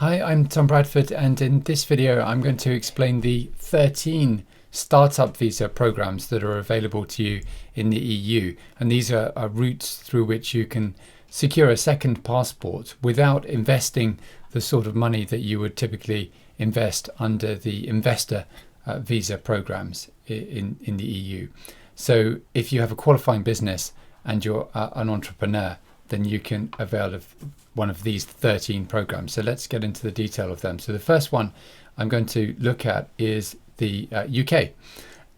Hi, I'm Tom Bradford, and in this video I'm going to explain the 13 startup visa programs that are available to you in the EU. And these are routes through which you can secure a second passport without investing the sort of money that you would typically invest under the investor visa programs in the EU. So if you have a qualifying business and you're an entrepreneur, then you can avail of one of these 13 programs. So let's get into the detail of them. So the first one I'm going to look at is the UK.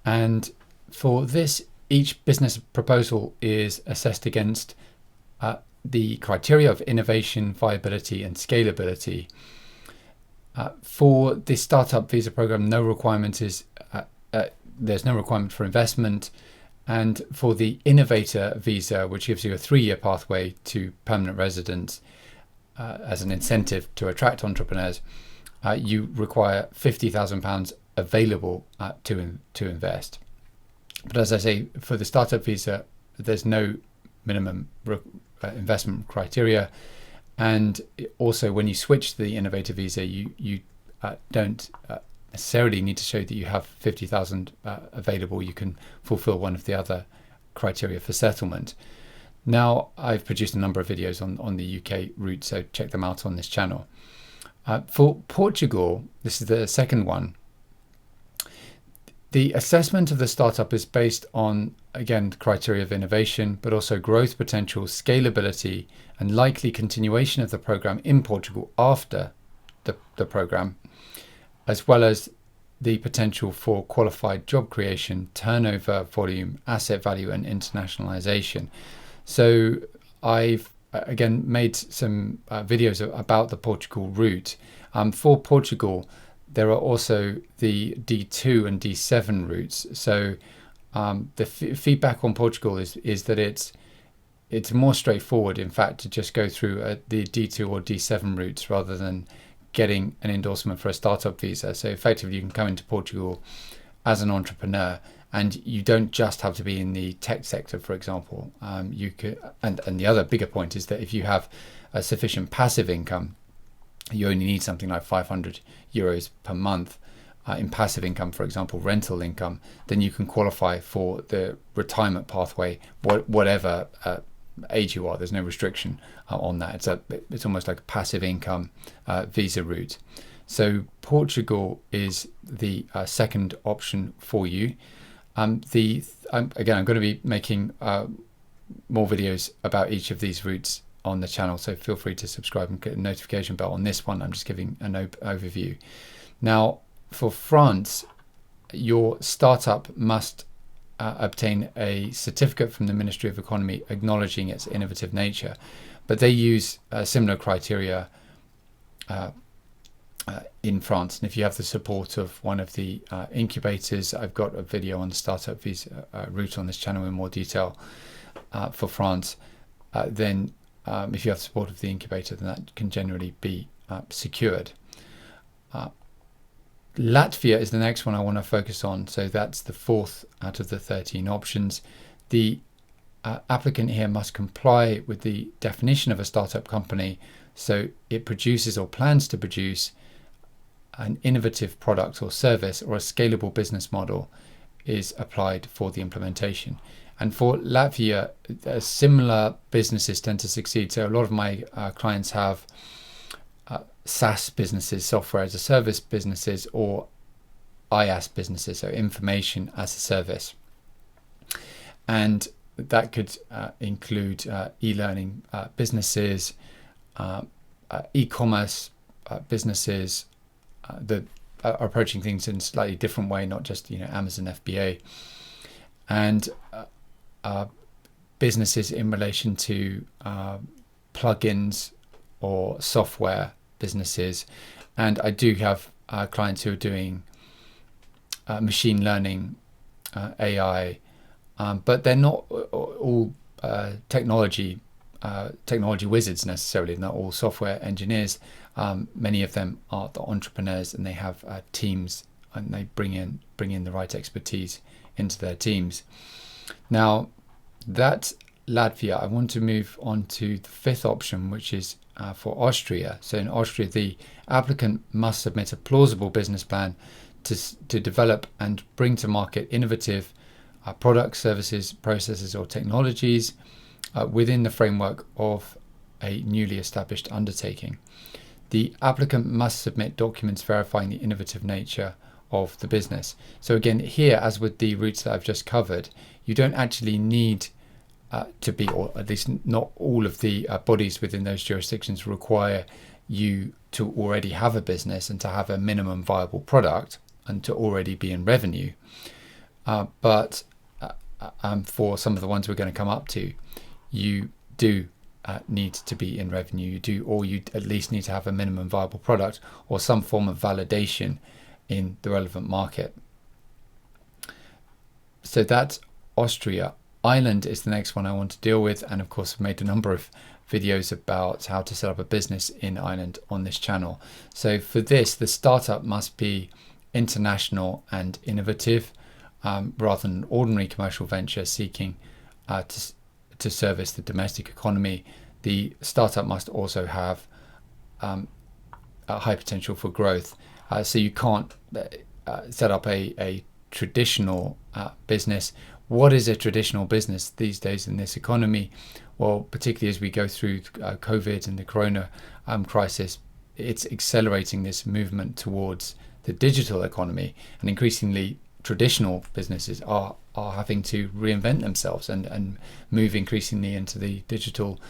And for this, each business proposal is assessed against the criteria of innovation, viability, and scalability. For the startup visa program, no requirement is there's no requirement for investment. And for the innovator visa, which gives you a 3-year pathway to permanent residence as an incentive to attract entrepreneurs, you require £50,000 available to invest. But as I say, for the startup visa, there's no minimum investment criteria. And also, when you switch to the innovator visa, you don't necessarily need to show that you have 50,000 available. You can fulfill one of the other criteria for settlement. Now, I've produced a number of videos on the UK route, so check them out on this channel. For Portugal, this is the second one. The assessment of the startup is based on, again, the criteria of innovation, but also growth potential, scalability, and likely continuation of the program in Portugal after the program, as well as the potential for qualified job creation, turnover volume, asset value, and internationalization. So I've again made some videos about the Portugal route. For Portugal, there are also the D2 and D7 routes. So the feedback on Portugal is that it's more straightforward, in fact, to just go through the D2 or D7 routes rather than getting an endorsement for a startup visa. So effectively, you can come into Portugal as an entrepreneur, and you don't just have to be in the tech sector, for example. You could, and the other bigger point is that if you have a sufficient passive income, you only need something like €500 per month in passive income, for example, rental income, then you can qualify for the retirement pathway, whatever age you are. There's no restriction on that. It's almost like a passive income visa route. So Portugal is the second option for you. Again, I'm going to be making more videos about each of these routes on the channel, so feel free to subscribe and get a notification bell. On this one, I'm just giving an overview. Now, for France, your startup must obtain a certificate from the Ministry of Economy acknowledging its innovative nature, but they use similar criteria in France. And if you have the support of one of the incubators, I've got a video on the startup visa route on this channel in more detail for France, then if you have the support of the incubator, then that can generally be secured. Latvia is the next one I want to focus on. So that's the fourth out of the 13 options. The applicant here must comply with the definition of a startup company. So it produces or plans to produce an innovative product or service, or a scalable business model is applied for the implementation. And for Latvia, similar businesses tend to succeed. So a lot of my clients have SaaS businesses, software as a service businesses, or IaaS businesses, so information as a service. And that could include e-learning businesses, e-commerce businesses that are approaching things in a slightly different way, not just Amazon FBA, and businesses in relation to plugins or software businesses. And I do have clients who are doing machine learning, AI, but they're not all technology wizards necessarily. Not all software engineers. Many of them are the entrepreneurs, and they have teams, and they bring in the right expertise into their teams. Now, that Latvia, I want to move on to the fifth option, which is for Austria. So in Austria, the applicant must submit a plausible business plan to develop and bring to market innovative products, services, processes, or technologies within the framework of a newly established undertaking. The applicant must submit documents verifying the innovative nature of the business. So again, here, as with the routes that I've just covered, you don't actually need to be, or at least not all of the bodies within those jurisdictions require you to already have a business and to have a minimum viable product and to already be in revenue. But for some of the ones we're going to come up to, you do need to be in revenue. You do, or you at least need to have a minimum viable product or some form of validation in the relevant market. So that's Austria. Ireland is the next one I want to deal with, and of course I've made a number of videos about how to set up a business in Ireland on this channel. So for this, the startup must be international and innovative, rather than an ordinary commercial venture seeking to service the domestic economy. The startup must also have a high potential for growth. So you can't set up a traditional business. What is a traditional business these days in this economy? Well, particularly as we go through COVID and the corona crisis, it's accelerating this movement towards the digital economy, and increasingly traditional businesses are having to reinvent themselves and move increasingly into the digital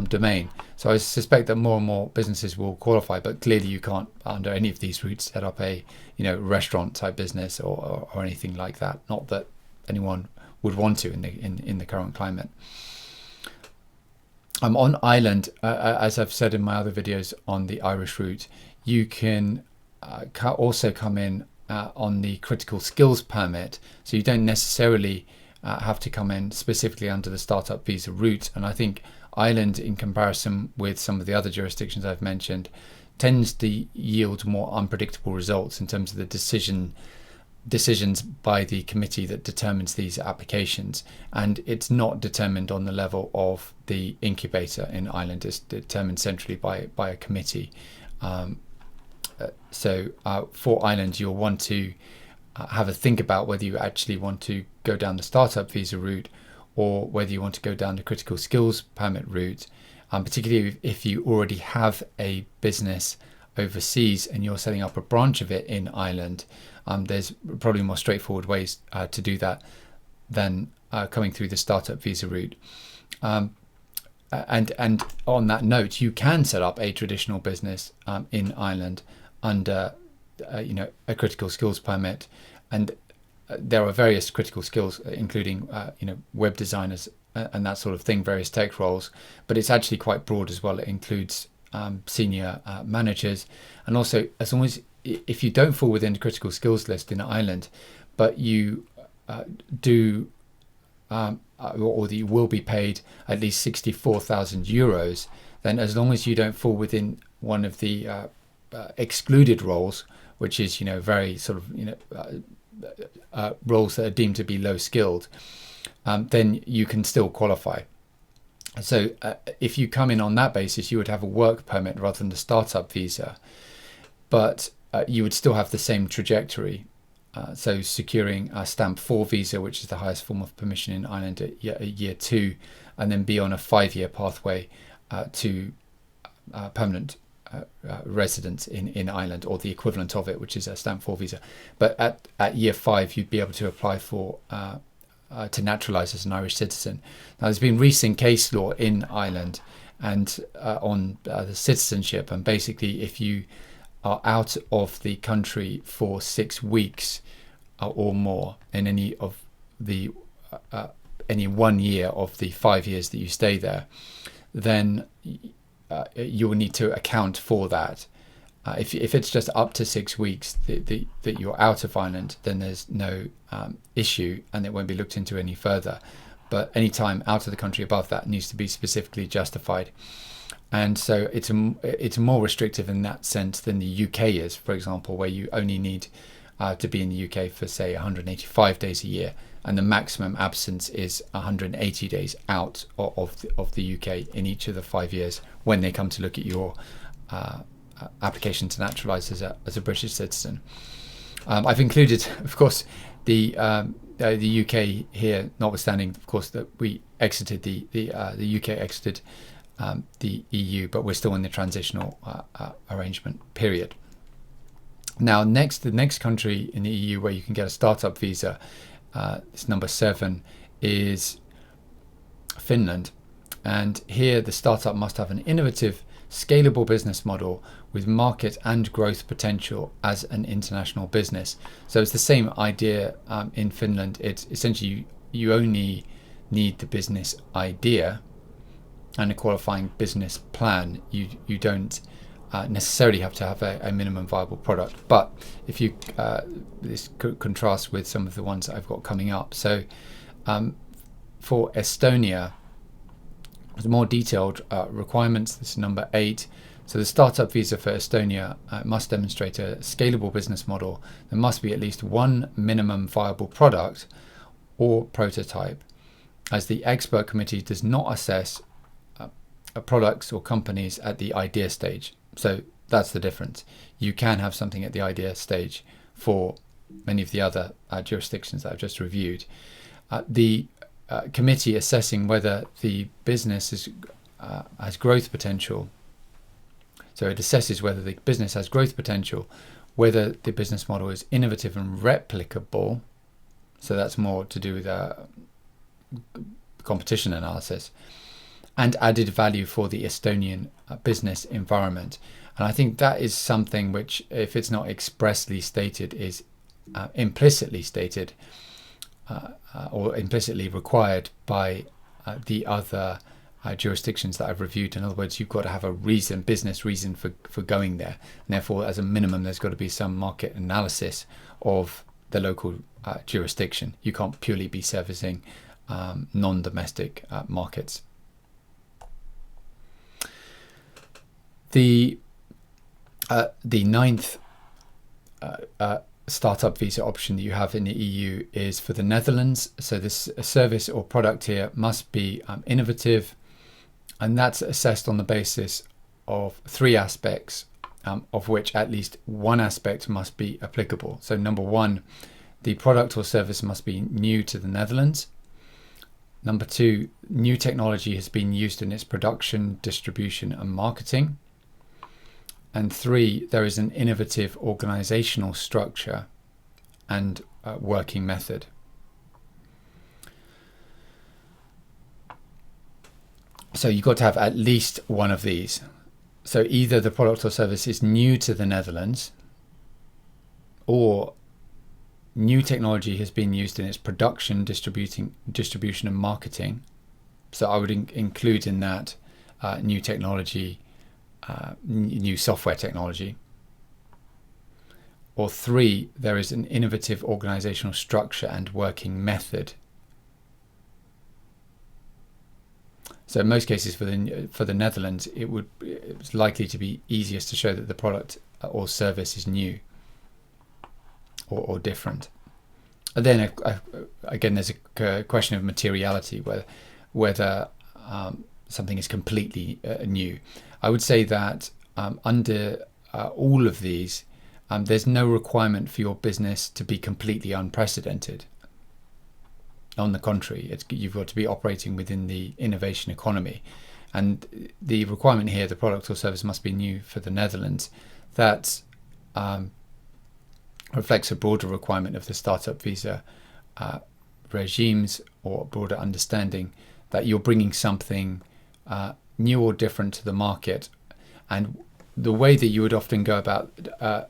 domain. So I suspect that more and more businesses will qualify, but clearly you can't, under any of these routes, set up a restaurant type business or anything like that. Not that anyone would want to in the current climate. On Ireland, as I've said in my other videos on the Irish route, you can also come in on the critical skills permit. So you don't necessarily have to come in specifically under the startup visa route. And I think Ireland, in comparison with some of the other jurisdictions I've mentioned, tends to yield more unpredictable results in terms of the decisions by the committee that determines these applications. And it's not determined on the level of the incubator in Ireland. It's determined centrally by a committee. So for Ireland, you'll want to have a think about whether you actually want to go down the startup visa route or whether you want to go down the critical skills permit route, particularly if you already have a business overseas and you're setting up a branch of it in Ireland. There's probably more straightforward ways to do that than coming through the startup visa route. And on that note, you can set up a traditional business in Ireland under a critical skills permit, and there are various critical skills, including web designers and that sort of thing, various tech roles. But it's actually quite broad as well. It includes senior managers, and also as long as if you don't fall within the critical skills list in Ireland, but you do or you will be paid at least 64,000 euros, then as long as you don't fall within one of the excluded roles, which is very sort of roles that are deemed to be low skilled, then you can still qualify. So if you come in on that basis, you would have a work permit rather than the startup visa, but you would still have the same trajectory. So securing a stamp 4 visa, which is the highest form of permission in Ireland at year 2, and then be on a 5-year pathway to permanent residence in Ireland, or the equivalent of it, which is a stamp 4 visa. But at year 5, you'd be able to apply for to naturalise as an Irish citizen. Now, there's been recent case law in Ireland and on the citizenship, and basically if you are out of the country for 6 weeks or more in any 1 year of the 5 years that you stay there, then you will need to account for that. If it's just up to 6 weeks that you're out of Ireland, then there's no issue and it won't be looked into any further. But any time out of the country above that needs to be specifically justified. And so it's more restrictive in that sense than the UK is, for example, where you only need to be in the UK for, say, 185 days a year, and the maximum absence is 180 days out of the UK in each of the 5 years when they come to look at your application to naturalise as a British citizen. I've included, of course, the UK here, notwithstanding, of course, that we exited the UK exited the EU, but we're still in the transitional arrangement period. Now, the next country in the EU where you can get a startup visa, it's number 7, is Finland. And here the startup must have an innovative, scalable business model with market and growth potential as an international business. So it's the same idea in Finland. It's essentially you only need the business idea and a qualifying business plan. You don't necessarily have to have a minimum viable product. But if you this could contrast with some of the ones that I've got coming up. So for Estonia, there's more detailed requirements. This is number 8. So the startup visa for Estonia must demonstrate a scalable business model. There must be at least one minimum viable product or prototype, as the expert committee does not assess products or companies at the idea stage. So that's the difference. You can have something at the idea stage for many of the other jurisdictions that I've just reviewed. The committee assessing whether the business has growth potential. So it assesses whether the business has growth potential, whether the business model is innovative and replicable. So that's more to do with competition analysis, and added value for the Estonian business environment. And I think that is something which, if it's not expressly stated, is implicitly stated or implicitly required by the other jurisdictions that I've reviewed. In other words, you've got to have a business reason for going there. And therefore, as a minimum, there's got to be some market analysis of the local jurisdiction. You can't purely be servicing non-domestic markets. The 9th startup visa option that you have in the EU is for the Netherlands. So this service or product here must be innovative, and that's assessed on the basis of 3 aspects, of which at least one aspect must be applicable. So number 1, the product or service must be new to the Netherlands. Number 2, new technology has been used in its production, distribution and marketing. And 3, there is an innovative organizational structure and working method. So you've got to have at least one of these. So either the product or service is new to the Netherlands, or new technology has been used in its production, distribution and marketing. So I would include in that new technology, new software technology. Or 3, there is an innovative organizational structure and working method. So in most cases for the Netherlands, it's likely to be easiest to show that the product or service is new or different. And then again, there's a question of materiality, whether something is completely new. I would say that under all of these, there's no requirement for your business to be completely unprecedented. On the contrary, you've got to be operating within the innovation economy. And the requirement here, the product or service must be new for the Netherlands. That reflects a broader requirement of the startup visa regimes, or broader understanding that you're bringing something new or different to the market. And the way that you would often go about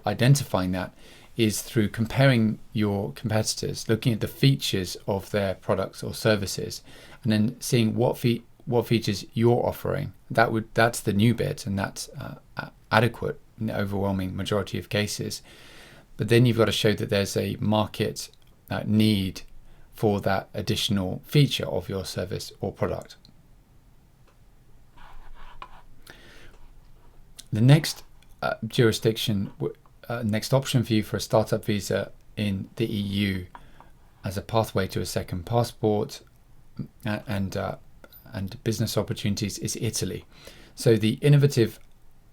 identifying that is through comparing your competitors, looking at the features of their products or services, and then seeing what features you're offering. That's the new bit, and that's adequate in the overwhelming majority of cases. But then you've got to show that there's a market need for that additional feature of your service or product. The next jurisdiction, next option for you for a startup visa in the EU as a pathway to a second passport and business opportunities is Italy. So the innovative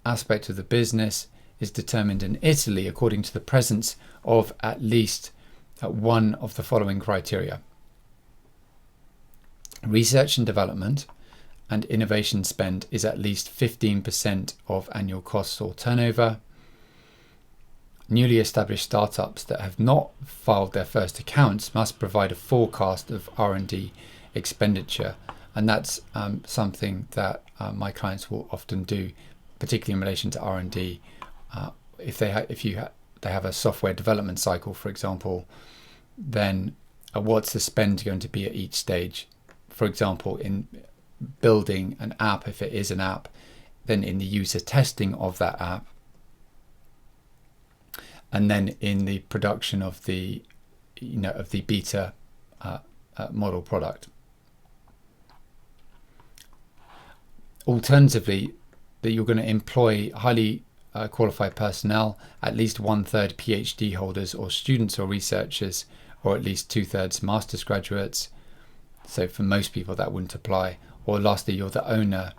aspect of the business is determined in Italy according to the presence of at least one of the following criteria: research and development and innovation spend is at least 15% of annual costs or turnover. Newly established startups that have not filed their first accounts must provide a forecast of R&D expenditure, and that's something that my clients will often do, particularly in relation to R&D. If they have a software development cycle, for example, then what's the spend going to be at each stage? For example, in building an app, if it is an app, then in the user testing of that app, and then in the production of the beta model product. Alternatively, that you're going to employ highly qualified personnel, at least 1/3 PhD holders or students or researchers, or at least 2/3 master's graduates. So for most people that wouldn't apply. Or lastly, you're the owner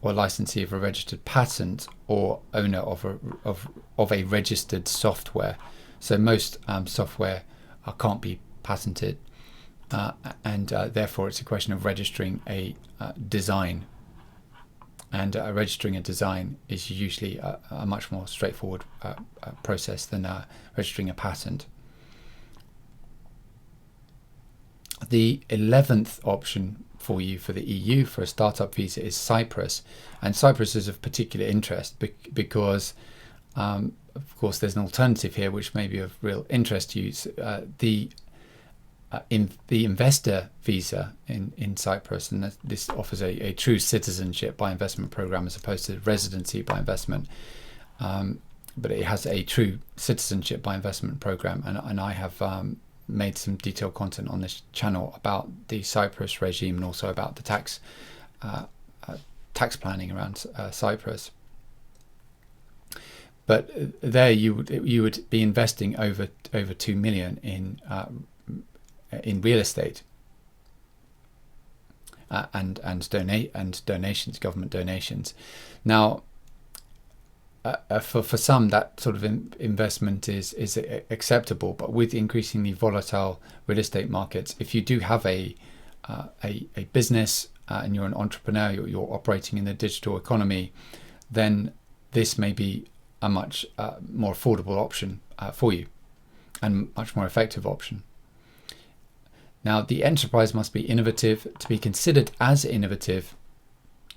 or licensee of a registered patent or owner of a registered software. So most software can't be patented, and therefore it's a question of registering a design. And registering a design is usually a much more straightforward process than registering a patent. The 11th option for you for the EU for a startup visa is Cyprus, and Cyprus is of particular interest because of course there's an alternative here which may be of real interest to you. The investor visa in Cyprus, and this offers a true citizenship by investment program as opposed to residency by investment, but it has a true citizenship by investment program, and I have made some detailed content on this channel about the Cyprus regime and also about the tax planning around Cyprus. But there you would be investing over 2 million in real estate and donations, government donations. Now, for some, that sort of investment is acceptable, but with increasingly volatile real estate markets, if you do have a business and you're an entrepreneur, you're operating in the digital economy, then this may be a much more affordable option for you and much more effective option. Now, the enterprise must be innovative. To be considered as innovative,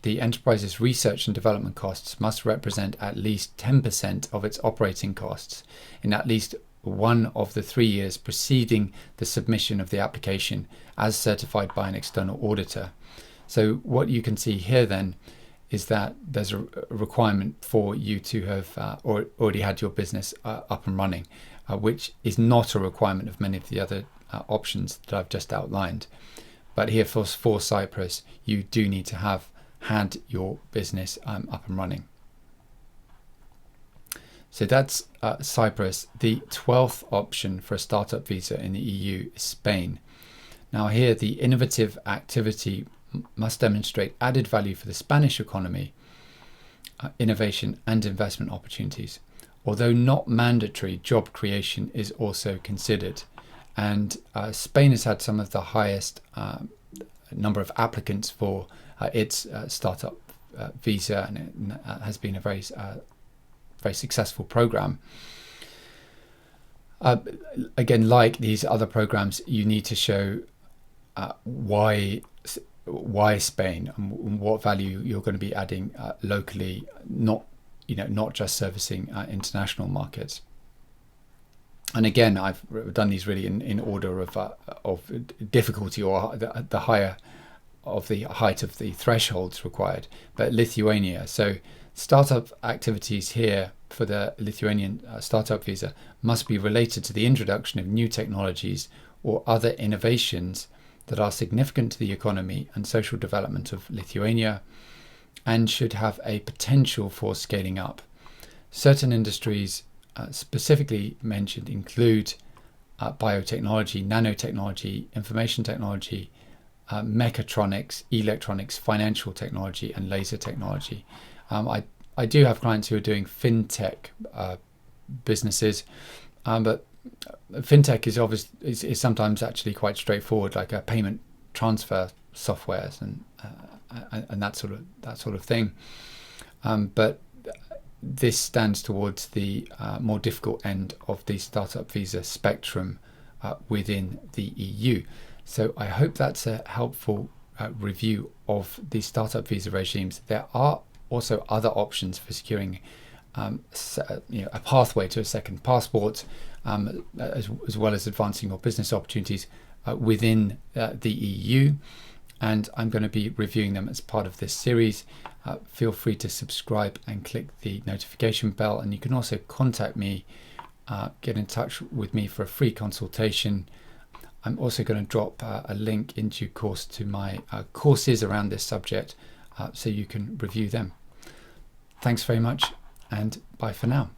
the enterprise's research and development costs must represent at least 10% of its operating costs in at least one of the 3 years preceding the submission of the application as certified by an external auditor. So what you can see here then is that there's a requirement for you to have already had your business up and running, which is not a requirement of many of the other options that I've just outlined. But here for Cyprus, you do need to have had your business up and running. So that's Cyprus. The 12th option for a startup visa in the EU is Spain. Now here, the innovative activity must demonstrate added value for the Spanish economy, innovation and investment opportunities. Although not mandatory, job creation is also considered. And Spain has had some of the highest number of applicants for its startup visa, and it has been a very successful program. Again, like these other programs, you need to show why Spain and what value you're going to be adding locally, not just servicing international markets. And again, I've done these really in order of difficulty, or the higher of the height of the thresholds required. But Lithuania, so startup activities here for the Lithuanian startup visa must be related to the introduction of new technologies or other innovations that are significant to the economy and social development of Lithuania, and should have a potential for scaling up. Certain industries specifically mentioned include biotechnology, nanotechnology, information technology, mechatronics, electronics, financial technology, and laser technology. I do have clients who are doing fintech businesses, but fintech is sometimes actually quite straightforward, like a payment transfer softwares and that sort of thing. But this stands towards the more difficult end of the startup visa spectrum within the EU. So I hope that's a helpful review of the startup visa regimes. There are also other options for securing a pathway to a second passport, as well as advancing your business opportunities within the EU. And I'm going to be reviewing them as part of this series. Feel free to subscribe and click the notification bell. And you can also contact me, get in touch with me for a free consultation. I'm also going to drop a link in due course to my courses around this subject, so you can review them. Thanks very much, and bye for now.